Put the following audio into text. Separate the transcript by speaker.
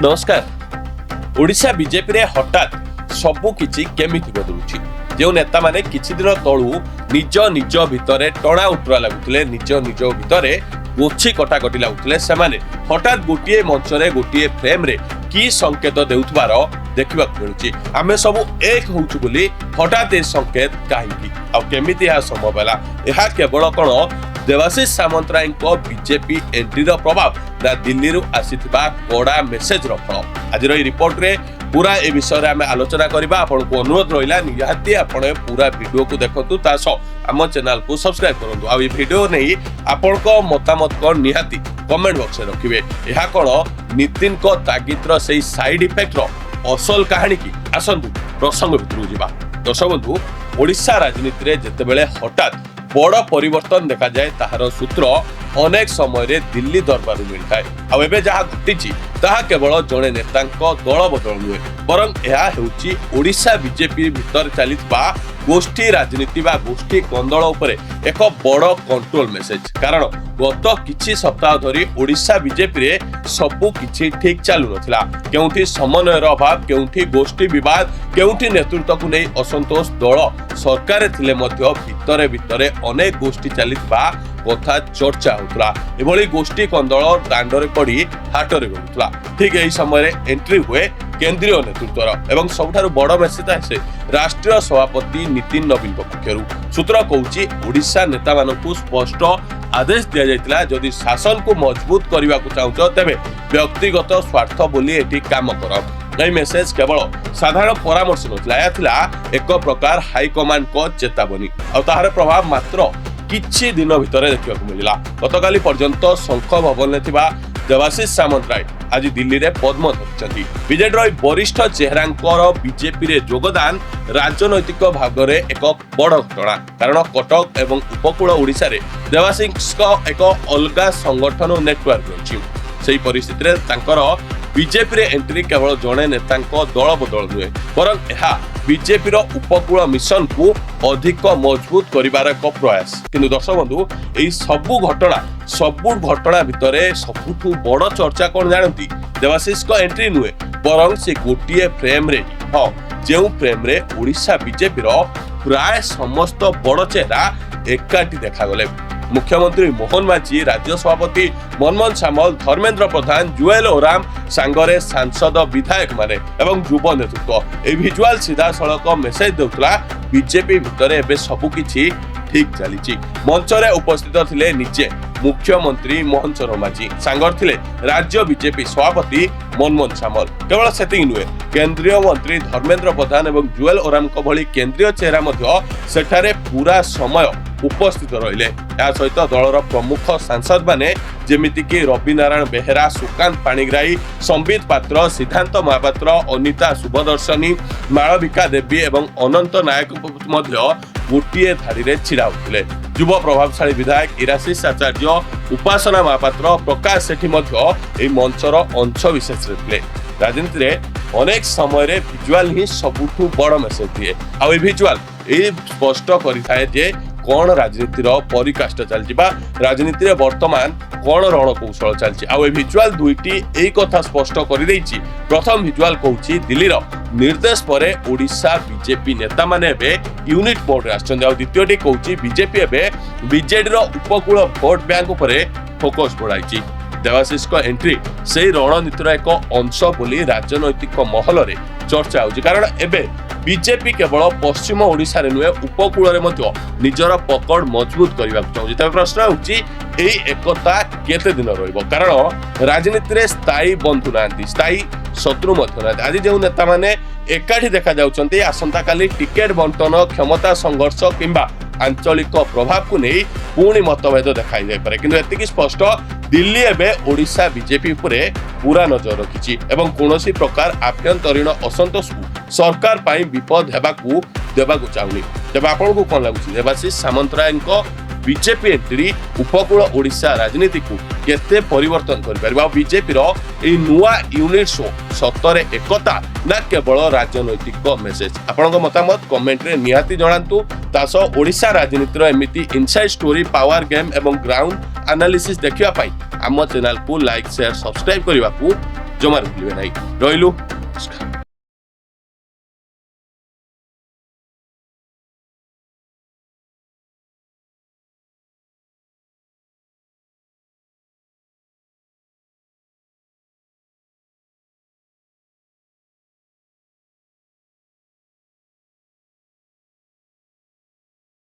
Speaker 1: नमस्कार। ओडिशा बीजेपी रे हठात सबु किछि केमिति बदलुछि। जो नेता माने किछि दिन तळु निज निज भितरे टणा उटरा लागुतले, निज भितरे गोछि कटाकटी लागुतले, सेमाने हठात गोटिए मंचरे गोटिए फ्रेम रे की संकेत देउथबार देखिबा मिलुछि। आमे सबु एक होउछु बोली हठात ए संकेत काहेकि आ केमिति आ संभव होला? एहा केवल कोन देवाशीष सामंतराय बीजेपी एंट्री प्रभाव ना दिल्ली रु आसीथिबा कोड़ा मेसेज फल। आज रिपोर्ट रे पूरा ए विषय आम आलोचना करबा। आपन को अनुरोध रहिला निहाती आपण पूरा वीडियो को देखंतु, तास आम चैनल को सब्सक्राइब करंतु। आ वीडियो नै आपन को मतामत को निहाती कमेंट बॉक्स में रखिबे। एहा कोन नितिन को तागित्र सेही साइड इफेक्ट रो असल कहानी की आसंतु प्रसंग भितरु जिबा। दर्शक बंधु, ओडिशा राजनीति रे जेतेबेले हठात बड़ परिवर्तन देखा जाए ताहार सूत्र अनेक समय रे दिल्ली दरबार मिलता है। आ एबे जहा घटिछि ताहा केवल जणे नेतांको दल बदल नुहे, बरं एहा हेउछि ओडिशा बीजेपी भितर चलितबा गोष्ठी राजनीति बा गोष्ठी कंदल उपरे एक बड़ कंट्रोल मेसेज। कारण गत किछि सप्ताह धरी ओडिशा बीजेपी रे सबु किछि ठीक चालू नथिला। केउठी समन्वयर अभाव, केउठी गोष्ठी विवाद, केउठी नेतृत्व को नै असंतोष दल सरकार थिले मध्य भितरे भितरे अनेक गोष्ठी चलितबा कथा चर्चा होतला। एभली गोष्ठी कंदल दांडरे पड़ी हाटरे गलुतला। ठीक एही समय एंट्री हुए केंद्रीय नेतृत्वर एवं सबठारु बड़ मेसेज आसे राष्ट्रीय सभापति नितिन नवीन पक्षरु। सूत्र कहूछि ओडिशा नेता मानकु स्पष्ट आदेश दिया जायतिला, जदि शासन को मजबूत करबा को चाहूछ तेबे व्यक्तिगत स्वार्थ बोली एठी काम कर। एही मेसेज केवल साधारण परामर्श नथिला, या थिला एक प्रकार हाई कमांड को चेतावनी। आ ताहार प्रभाव मात्र किछि दिन भितर देखा मिला। गतकाली पर्यंत शंख भवन में थिबा देवाशीष सामंतराय आज दिल्ली रे पद्म धरिछथि। बीजेडी वरिष्ठ चेहरांकर बीजेपी रे योगदान राजनैतिक भाग रे एक बड़ घटना। कारण कटक एवं उपकूल ओडिशा रे देवाशीष एक अलगा संगठन नेटवर्क अछि। सेही परिस्थिति रे तांकर बीजेपी रे एंट्री केवल जणे नेतांको दल बदल नुहे, बरं एहा बीजेपी रो उपकूल मिशन को अधिक मजबूत करिवार एक प्रयास। किंतु दर्शक बंधु, एई सबु घटना भितरे सबुठु बड़ चर्चा कोन जानती? देवाशीष को एंट्री नुहे, बरं से गोटिए फ्रेम रे जेउ फ्रेम रे ओडिशा बीजेपी रो प्राय समस्त बड़ चेहरा एकाठी देखा गले। मुख्यमंत्री मोहन माझी, राज्य सभापति मनमोहन सामल, धर्मेंद्र प्रधान, जुएल ओराम सांगरे सांसद विधायक माने एवं युव नेतृत्व। ए विजुअल सीधा सड़क मेसेज देउतला बीजेपी भितरे एबे सबु किछि ठीक चलीछि। मंच रे उपस्थित थिले निजे मुख्यमंत्री मोहन माझी, सांगर थिले राज्य बीजेपी सभापति मनमोहन सामल। केवल सेतिक नुहे, केंद्रीय मंत्री धर्मेंद्र प्रधान एवं जुएल ओराम को भली केंद्रीय चेहरा मध्य सेठारे पूरा समय उपस्थित रहिले। या सहित दलर प्रमुख सांसद माने जेमिति कि रवि नारायण बेहेरा, सुकांत पाणिग्राही, संबित पात्र, सिद्धांत महापात्र, अनिता सुभदर्शनी, मालविका देवी एवं अनंत नायक मध्य गोटिए धाड़ी रे छिड़ा होतिले। युव प्रभावशाली विधायक इराशीष आचार्य, उपासना महापात्र, प्रकाश सेठी मध्य एई मंचर अंश विशेष रे। राजनीति रे अनेक समय रे विजुअल ही सबुठु बड़ मेसेज दिए। आ ए विजुअल ए स्पष्ट करिथाए जे कौन राजनीतिर परिकाष्ठ चलछि बा राजनीति रे वर्तमान कौन रणकौशल चलछि। आ विजुअल दुईटी एई कथा स्पष्ट करि दैछि। प्रथम विजुअल कहूछि दिल्लीर निर्देश परे ओडिशा बीजेपी नेता माने एबे यूनिट मोड रे आछन। आ द्वितीयटी कहूछि बीजेपी एबे बीजेडी रो उपकूल भोट बैंक उपरे फोकस बढ़ाइछि। देवाशीष को एंट्री सेही रणनीतिर एक अंश बोली राजनैतिक महल रे चर्चा होछि। कारण एबे बीजेपी केवल पश्चिम ओडिशा रे नुहे, उपकूल रे मध्य निजर पकड़ मजबूत करबा चाहूछि। तबे प्रश्न होछि एई एकता केते दिन रहइबो? कारण राजनीति रे स्थायी बंधु नांती, स्थायी शत्रु मध्य नांती। आज जे नेता माने एकाठी देखा जाउछन्ती, आसंता काली टिकेट बंटन, क्षमता संघर्ष किंबा आंचलिक प्रभाव को नहीं पुणी मतभेद देखाई जाय पारे। किंतु एतिकी स्पष्ट दिल्ली एबे ओडिशा बीजेपी उपरे पूरा नजर रखिछि एवं कोनोसी प्रकार आभ्यंतरीण असंतोष को सरकार पाई विपद हेबाकू देबाकू चाहुनी। तबे आपनको कोन लागुछि देवाशीष सामंतरायको बीजेपी एंट्री उपकूल ओडिशा राजनीति को केते परिवर्तन कर परबा? बीजेपी रो ए नुआ यूनिट शो सतरे एकता ना केवल राजनैतिक मेसेज? आपनको मतामत कमेंट रे निहाती जणांतु। तासो ओडिशा राजनीति रो एमिति इनसाइड स्टोरी, पावर गेम एवं ग्राउंड एनालिसिस देखिवा पाई आम चैनल को लाइक, शेयर, सब्सक्राइब करबा को ଜମାରୁ ଭୁଲିବେ ନାହିଁ। ରହିଲୁ। ନମସ୍କାର।